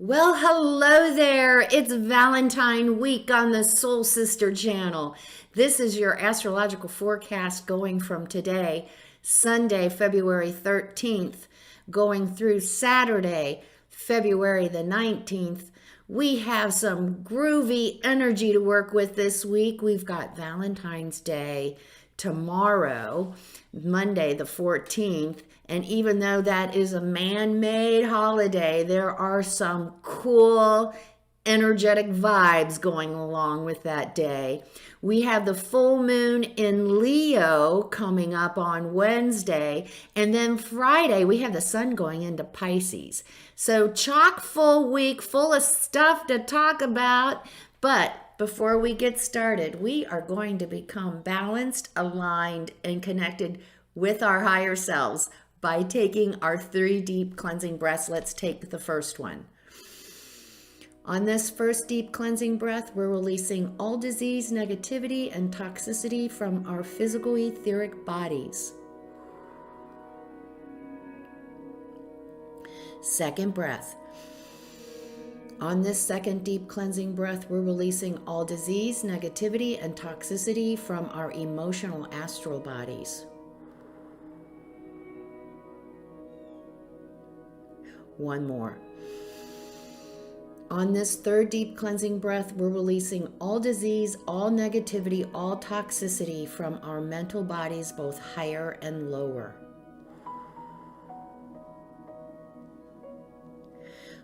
Well, hello there. It's Valentine week on the Soul Sister channel. This is your astrological forecast going from today, Sunday, February 13th, going through Saturday, February the 19th. We have some groovy energy to work with this week. We've got Valentine's Day tomorrow, Monday the 14th. And even though that is a man-made holiday, there are some cool energetic vibes going along with that day. We have the full moon in Leo coming up on Wednesday, and then Friday we have the sun going into Pisces. So chock full week, full of stuff to talk about. But before we get started, we are going to become balanced, aligned, and connected with our higher selves by taking our 3 deep cleansing breaths. Let's take the first one. On this first deep cleansing breath, we're releasing all disease, negativity, and toxicity from our physical etheric bodies. Second breath. On this second deep cleansing breath, we're releasing all disease, negativity, and toxicity from our emotional astral bodies. One more. On this third deep cleansing breath, we're releasing all disease, all negativity, all toxicity from our mental bodies, both higher and lower.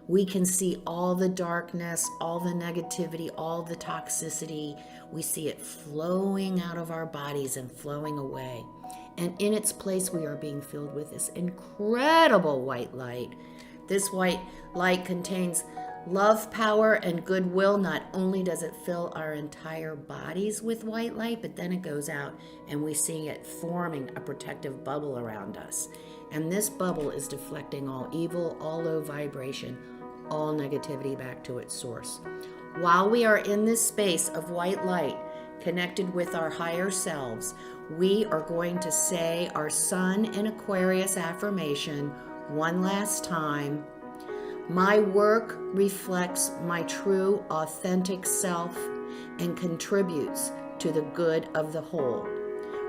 We can see all the darkness, all the negativity, all the toxicity. We see it flowing out of our bodies and flowing away. And in its place, we are being filled with this incredible white light. This white light contains love, power, and goodwill. Not only does it fill our entire bodies with white light, but then it goes out and we see it forming a protective bubble around us. And this bubble is deflecting all evil, all low vibration, all negativity back to its source. While we are in this space of white light, connected with our higher selves, we are going to say our Sun in Aquarius affirmation one last time. My work reflects my true, authentic self and contributes to the good of the whole.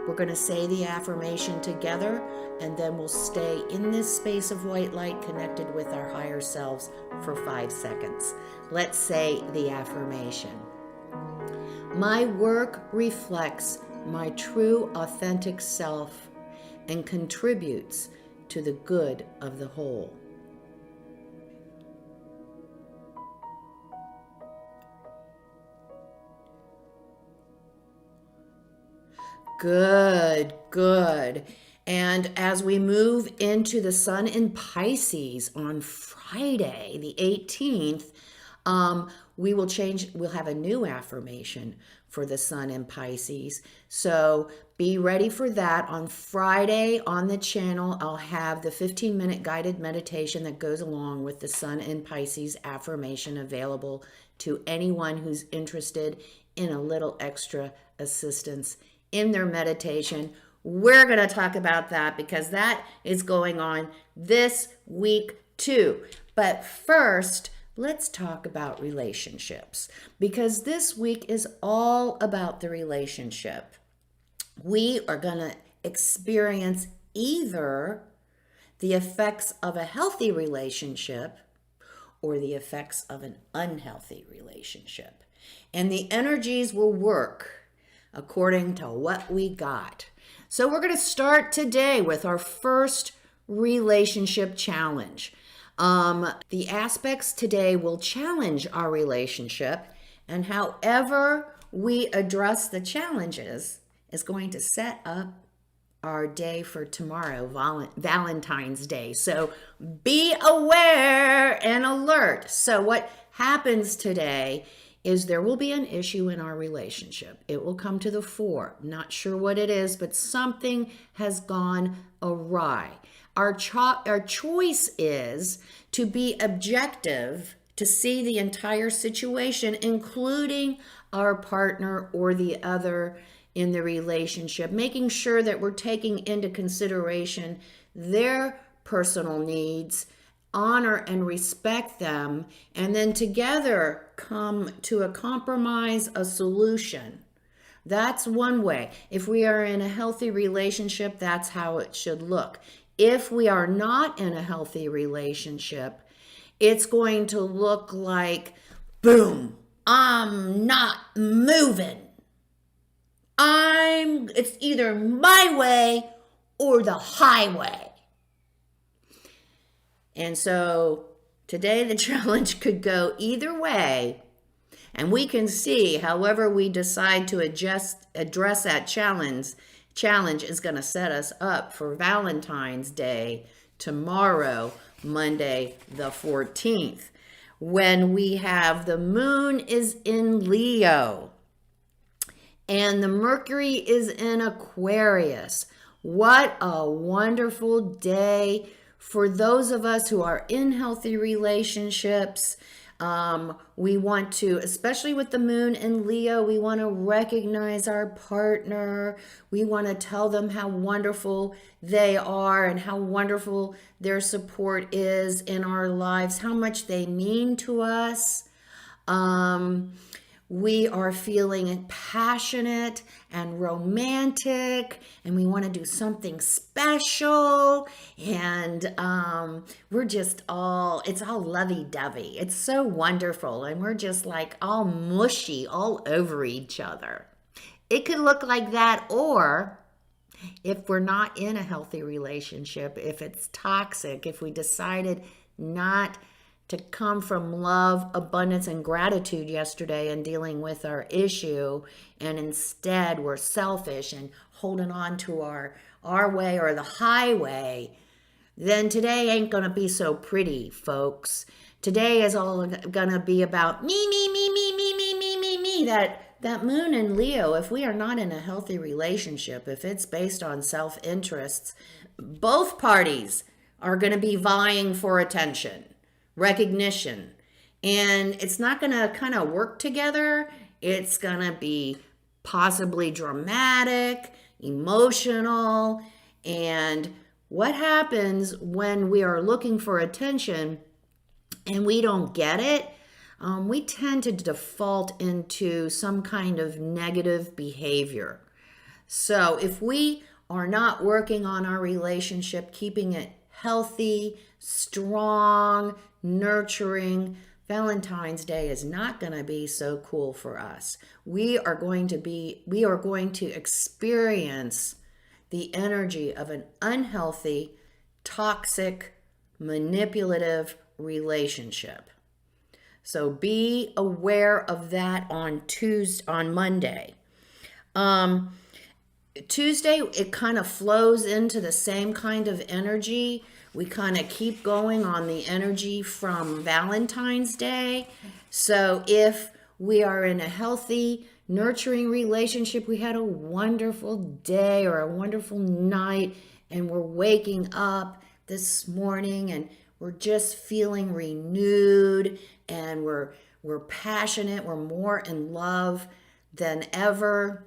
We're going to say the affirmation together, and then we'll stay in this space of white light connected with our higher selves for 5 seconds. Let's say the affirmation. My work reflects my true, authentic self and contributes to the good of the whole. Good, good. And as we move into the sun in Pisces on Friday, the 18th, we'll have a new affirmation for the sun in Pisces. So be ready for that. On Friday on the channel, I'll have the 15-minute guided meditation that goes along with the sun in Pisces affirmation available to anyone who's interested in a little extra assistance in their meditation. We're going to talk about that because that is going on this week too. But first, let's talk about relationships, because this week is all about the relationship. We are going to experience either the effects of a healthy relationship or the effects of an unhealthy relationship. And the energies will work according to what we got. So we're going to start today with our first relationship challenge. The aspects today will challenge our relationship, and however we address the challenges is going to set up our day for tomorrow, Valentine's Day. So be aware and alert. So what happens today is there will be an issue in our relationship. It will come to the fore. Not sure what it is, but something has gone awry. Our choice is to be objective, to see the entire situation, including our partner or the other in the relationship, making sure that we're taking into consideration their personal needs, honor and respect them, and then together come to a compromise, a solution. That's one way. If we are in a healthy relationship, that's how it should look. If we are not in a healthy relationship, it's going to look like, boom, I'm not moving. It's either my way or the highway. And so today the challenge could go either way. And we can see however we decide to address that challenge is going to set us up for Valentine's Day tomorrow, Monday the 14th, when we have the moon is in Leo and the Mercury is in Aquarius. What a wonderful day for those of us who are in healthy relationships. We want to, especially with the moon in Leo, we want to recognize our partner. We want to tell them how wonderful they are and how wonderful their support is in our lives, how much they mean to us. We are feeling passionate and romantic, and we want to do something special, and it's all lovey-dovey. It's so wonderful, and we're just like all mushy all over each other. It could look like that, or if we're not in a healthy relationship, if it's toxic, if we decided not to come from love, abundance, and gratitude yesterday and dealing with our issue, and instead we're selfish and holding on to our way or the highway, then today ain't gonna be so pretty, folks. Today is all gonna be about me. That moon in Leo, if we are not in a healthy relationship, if it's based on self-interests, both parties are gonna be vying for attention, recognition, and it's not going to kind of work together. It's going to be possibly dramatic, emotional. And what happens when we are looking for attention and we don't get it? We tend to default into some kind of negative behavior. So if we are not working on our relationship, keeping it healthy, strong, nurturing, Valentine's Day is not going to be so cool for us. We are going to experience the energy of an unhealthy, toxic, manipulative relationship. So be aware of that on Monday. Tuesday, it kind of flows into the same kind of energy. We kind of keep going on the energy from Valentine's Day. So if we are in a healthy, nurturing relationship, we had a wonderful day or a wonderful night, and we're waking up this morning and we're just feeling renewed, and we're passionate, we're more in love than ever.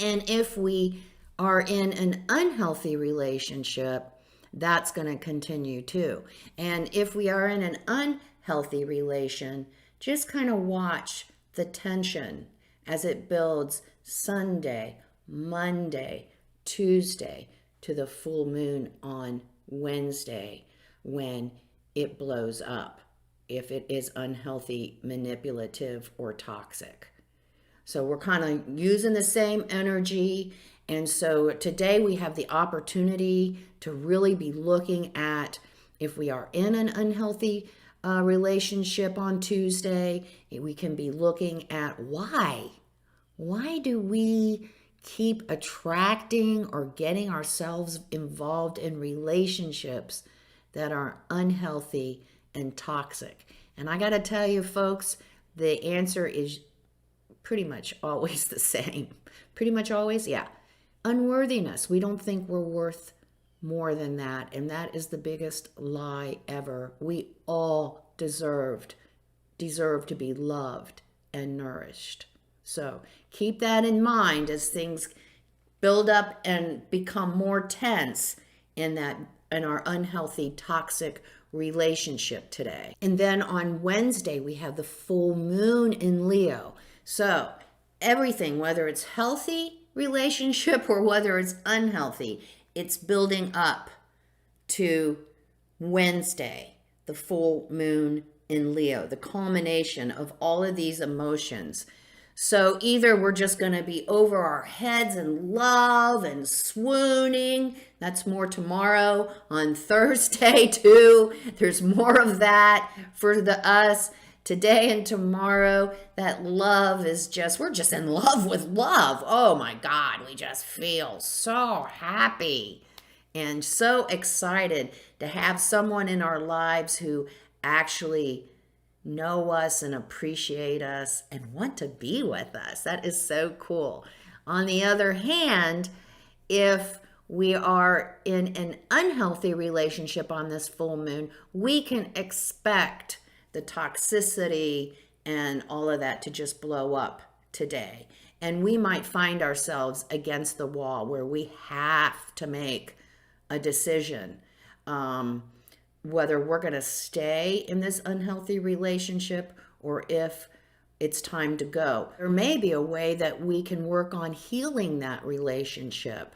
And if we are in an unhealthy relationship, that's going to continue too. And if we are in an unhealthy relation, just kind of watch the tension as it builds Sunday, Monday, Tuesday to the full moon on Wednesday when it blows up, if it is unhealthy, manipulative, or toxic. So we're kind of using the same energy. And so today we have the opportunity to really be looking at if we are in an unhealthy relationship on Tuesday, we can be looking at why. Why do we keep attracting or getting ourselves involved in relationships that are unhealthy and toxic? And I got to tell you, folks, the answer is pretty much always the same. Pretty much always, yeah. Unworthiness. We don't think we're worth more than that. And that is the biggest lie ever. We all deserve to be loved and nourished. So keep that in mind as things build up and become more tense in our unhealthy, toxic relationship today. And then on Wednesday, we have the full moon in Leo. So everything, whether it's healthy relationship or whether it's unhealthy, it's building up to Wednesday, the full moon in Leo, the culmination of all of these emotions. So either we're just going to be over our heads in love and swooning. That's more tomorrow. On Thursday too, there's more of that for us. Today and tomorrow, that love is just, we're just in love with love. Oh my God, we just feel so happy and so excited to have someone in our lives who actually know us and appreciate us and want to be with us. That is so cool. On the other hand, if we are in an unhealthy relationship on this full moon, we can expect the toxicity and all of that to just blow up today. And we might find ourselves against the wall where we have to make a decision. Whether we're going to stay in this unhealthy relationship or if it's time to go. There may be a way that we can work on healing that relationship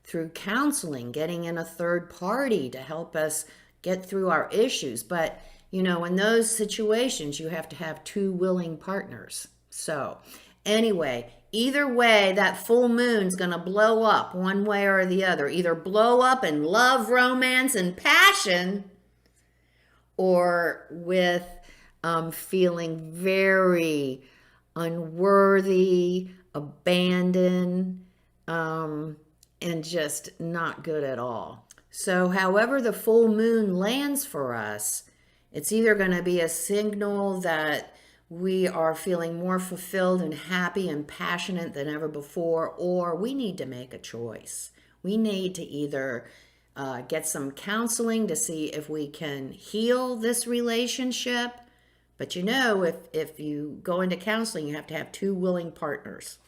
through counseling, getting in a third party to help us get through our issues. But, you know, in those situations, you have to have two willing partners. So anyway, either way, that full moon's going to blow up one way or the other. Either blow up in love, romance, and passion, or with feeling very unworthy, abandoned, and just not good at all. So however the full moon lands for us, it's either going to be a signal that we are feeling more fulfilled and happy and passionate than ever before, or we need to make a choice. We need to either get some counseling to see if we can heal this relationship. But you know, if you go into counseling, you have to have two willing partners.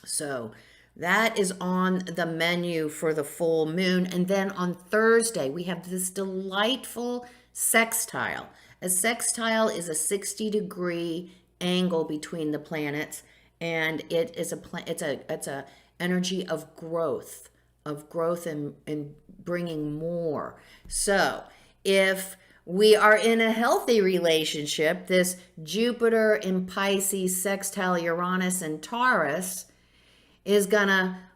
So that is on the menu for the full moon. And then on Thursday, we have this delightful sextile. A sextile is a 60-degree angle between the planets, and it is it's a energy of growth and bringing more. So if we are in a healthy relationship, this Jupiter in Pisces sextile Uranus and Taurus is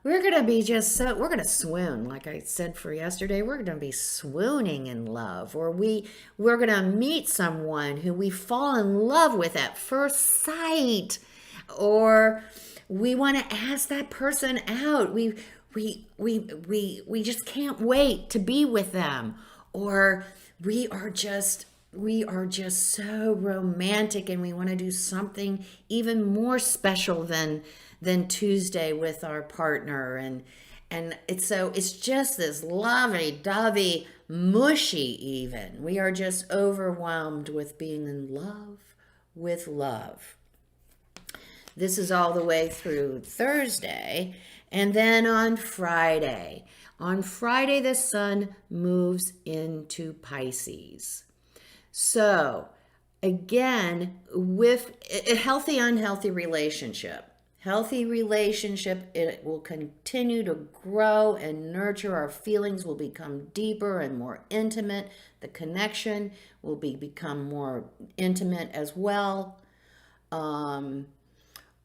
we're gonna swoon. Like I said for yesterday, we're gonna be swooning in love, or we're gonna meet someone who we fall in love with at first sight, or we want to ask that person out. We just can't wait to be with them, or we are just so romantic and we want to do something even more special than Tuesday with our partner, and it's just this lovey-dovey, mushy even. We are just overwhelmed with being in love with love. This is all the way through Thursday. And then on Friday, the sun moves into Pisces. So again, with a healthy, unhealthy relationship, it will continue to grow and nurture. Our feelings will become deeper and more intimate. The connection will become more intimate as well.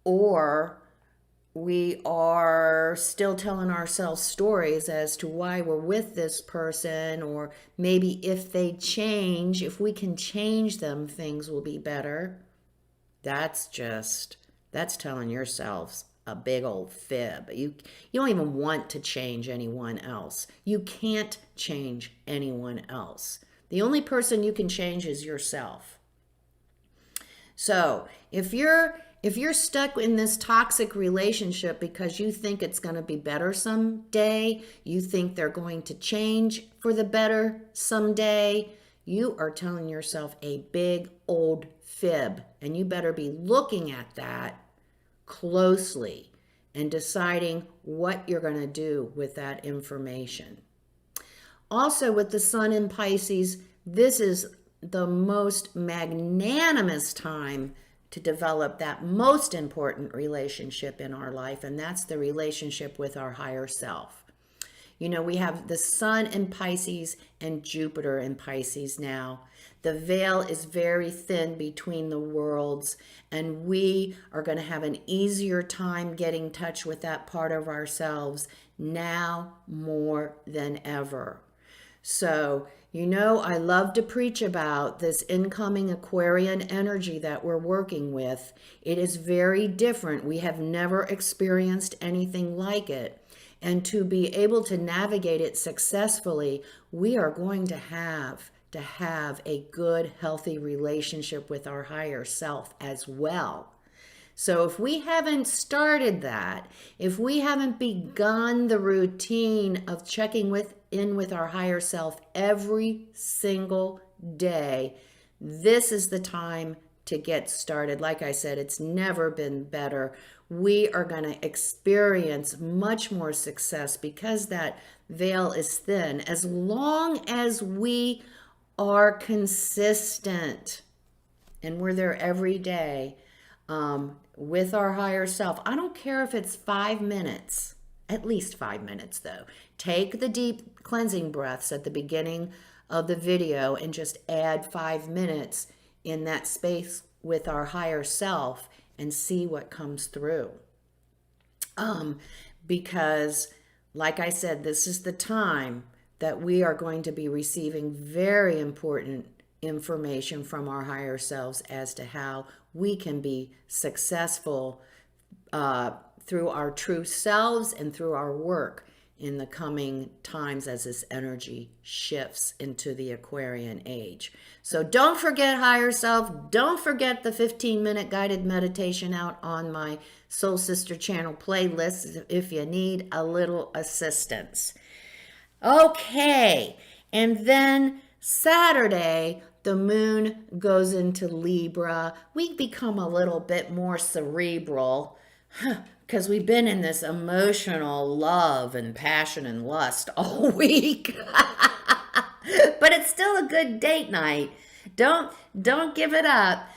Or we are still telling ourselves stories as to why we're with this person, or maybe if they change, if we can change them, things will be better. That's telling yourselves a big old fib. You don't even want to change anyone else. You can't change anyone else. The only person you can change is yourself. So if you're stuck in this toxic relationship because you think it's going to be better someday, you think they're going to change for the better someday, you are telling yourself a big old fib. And you better be looking at that closely and deciding what you're going to do with that information. Also, with the sun in Pisces, this is the most magnanimous time to develop that most important relationship in our life, and that's the relationship with our higher self. You know, we have the sun in Pisces and Jupiter in Pisces now. The veil is very thin between the worlds, and we are going to have an easier time getting in touch with that part of ourselves now more than ever. So, you know, I love to preach about this incoming Aquarian energy that we're working with. It is very different. We have never experienced anything like it. And to be able to navigate it successfully, we are going to have a good, healthy relationship with our higher self as well. So if we haven't started that, if we haven't begun the routine of checking in with our higher self every single day, this is the time to get started. Like I said, it's never been better. We are going to experience much more success because that veil is thin, as long as we are consistent and we're there every day. With our higher self. I don't care if it's 5 minutes, at least 5 minutes though. Take the deep cleansing breaths at the beginning of the video and just add 5 minutes in that space with our higher self and see what comes through. Because like I said, this is the time that we are going to be receiving very important information from our higher selves as to how we can be successful through our true selves and through our work in the coming times as this energy shifts into the Aquarian age. So don't forget higher self. Don't forget the 15-minute guided meditation out on my Soul Sister channel playlist if you need a little assistance. Okay, and then Saturday, the moon goes into Libra. We become a little bit more cerebral because we've been in this emotional love and passion and lust all week. But it's still a good date night. Don't give it up.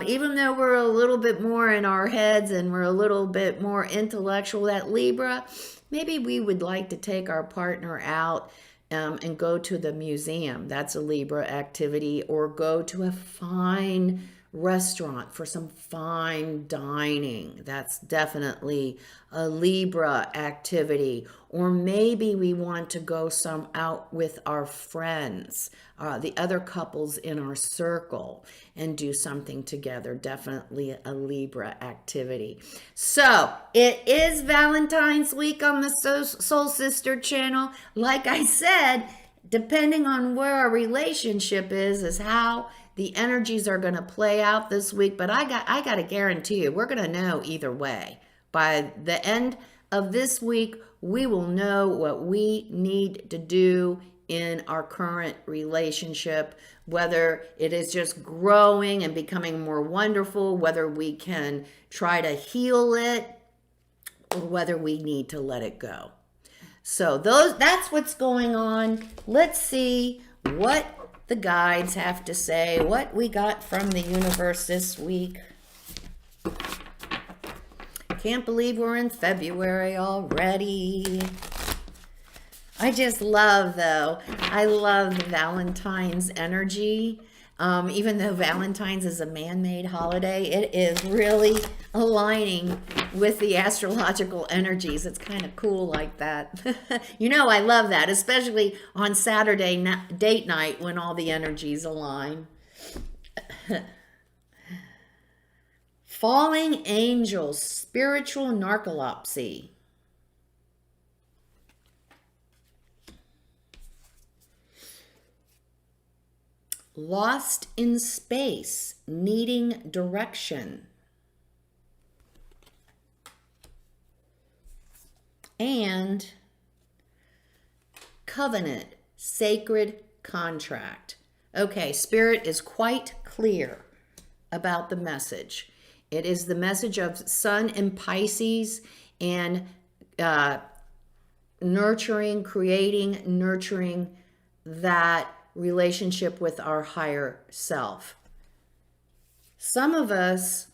Even though we're a little bit more in our heads and we're a little bit more intellectual, that Libra, maybe we would like to take our partner out and go to the museum. That's a Libra activity. Or go to a fine restaurant for some fine dining. That's definitely a Libra activity. Or maybe we want to go out with our friends, the other couples in our circle, and do something together. Definitely a Libra activity. So it is Valentine's week on the Soul Sister channel. Like I said, depending on where our relationship is how the energies are going to play out this week. But I got to guarantee you, we're going to know either way. By the end of this week, we will know what we need to do in our current relationship, whether it is just growing and becoming more wonderful, whether we can try to heal it, or whether we need to let it go. So that's what's going on. Let's see what the guides have to say, what we got from the universe this week. Can't believe we're in February already. I just love, though, I love Valentine's energy. Even though Valentine's is a man-made holiday, it is really aligning with the astrological energies. It's kind of cool like that. You know, I love that, especially on Saturday date night when all the energies align. Falling angels, spiritual narcolepsy. Lost in space, needing direction. And covenant, sacred contract. Okay, Spirit is quite clear about the message. It is the message of Sun in Pisces and nurturing, creating, nurturing that relationship with our higher self. Some of us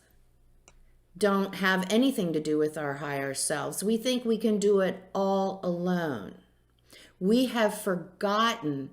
don't have anything to do with our higher selves. We think we can do it all alone. We have forgotten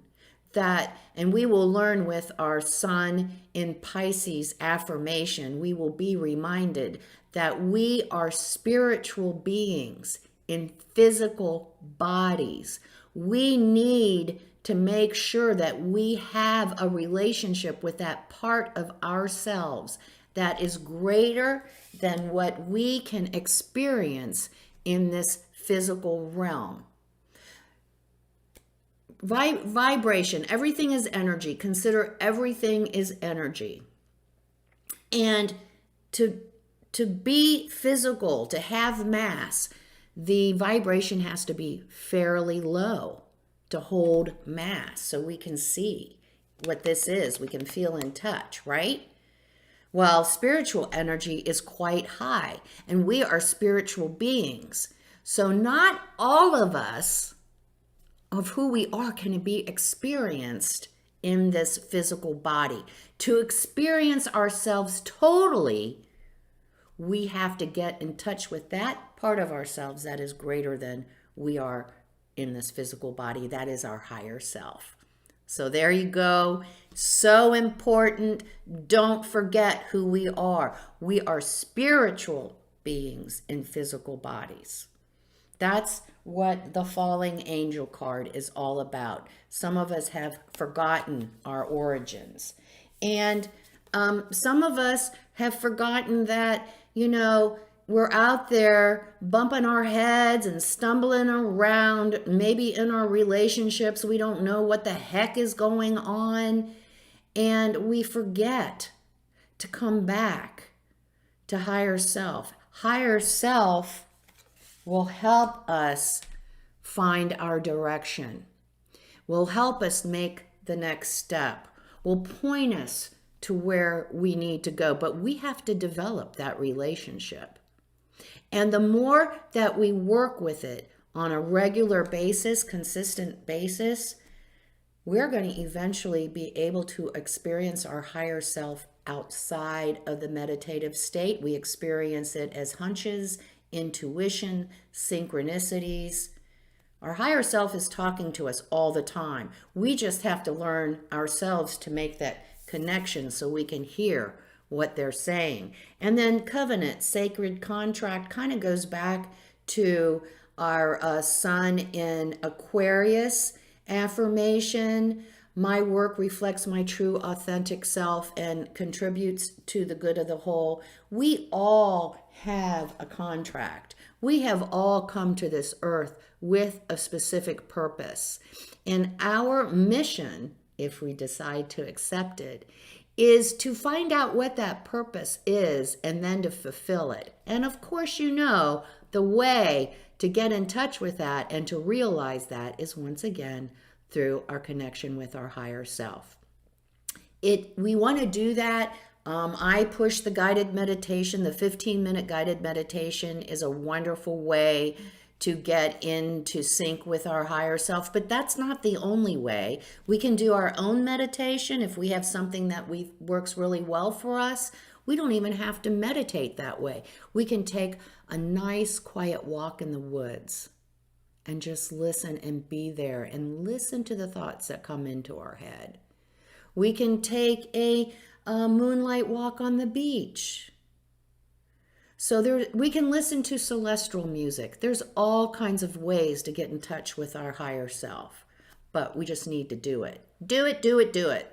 that, and we will learn with our Sun in Pisces affirmation, we will be reminded that we are spiritual beings in physical bodies. We need to make sure that we have a relationship with that part of ourselves that is greater than what we can experience in this physical realm. Vibration, everything is energy. Consider everything is energy. And to be physical, to have mass, the vibration has to be fairly low to hold mass so we can see what this is. We can feel in touch, right? Well, spiritual energy is quite high, and we are spiritual beings. So not all of us of who we are can be experienced in this physical body. To experience ourselves totally, we have to get in touch with that part of ourselves that is greater than we are in this physical body. That is our higher self. So there you go. So important. Don't forget who we are. We are spiritual beings in physical bodies. That's what the falling angel card is all about. Some of us have forgotten our origins. And some of us have forgotten that, we're out there bumping our heads and stumbling around, maybe in our relationships. We don't know what the heck is going on. And we forget to come back to higher self. Higher self will help us find our direction, will help us make the next step, will point us to where we need to go. But we have to develop that relationship. And the more that we work with it on a regular basis, consistent basis, we're going to eventually be able to experience our higher self outside of the meditative state. We experience it as hunches, intuition, synchronicities. Our higher self is talking to us all the time. We just have to learn ourselves to make that connection so we can hear what they're saying. And then covenant, sacred contract, kind of goes back to our Sun in Aquarius affirmation. My work reflects my true authentic self and contributes to the good of the whole. We all have a contract. We have all come to this earth with a specific purpose. And our mission, if we decide to accept it, is to find out what that purpose is and then to fulfill it. And of course, the way to get in touch with that and to realize that is once again through our connection with our higher self. We want to do that. I push the guided meditation. The 15-minute guided meditation is a wonderful way to get into sync with our higher self, but that's not the only way. We can do our own meditation if we have something that works really well for us. We don't even have to meditate that way. We can take a nice quiet walk in the woods and just listen and be there and listen to the thoughts that come into our head. We can take a moonlight walk on the beach. So we can listen to celestial music. There's all kinds of ways to get in touch with our higher self, but we just need to do it. Do it, do it, do it.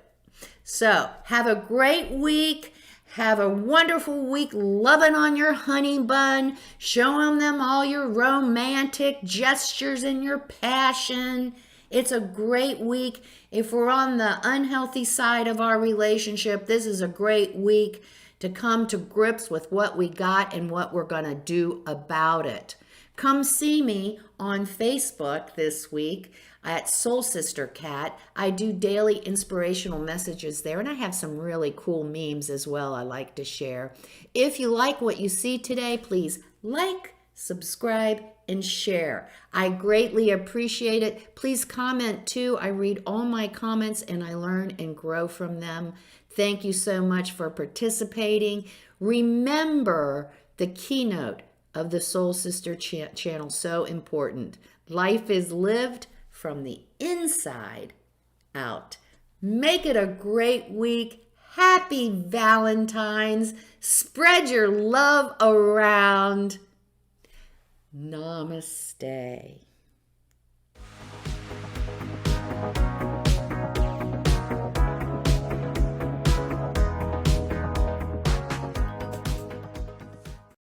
So have a great week. Have a wonderful week loving on your honey bun, showing them all your romantic gestures and your passion. It's a great week. If we're on the unhealthy side of our relationship, this is a great week to come to grips with what we got and what we're going to do about it. Come see me on Facebook this week at Soul Sister Cat. I do daily inspirational messages there, and I have some really cool memes as well I like to share. If you like what you see today, please like, subscribe, and share. I greatly appreciate it. Please comment too. I read all my comments and I learn and grow from them. Thank you so much for participating. Remember the keynote of the Soul Sister channel, so important. Life is lived from the inside out. Make it a great week. Happy Valentine's. Spread your love around. Namaste.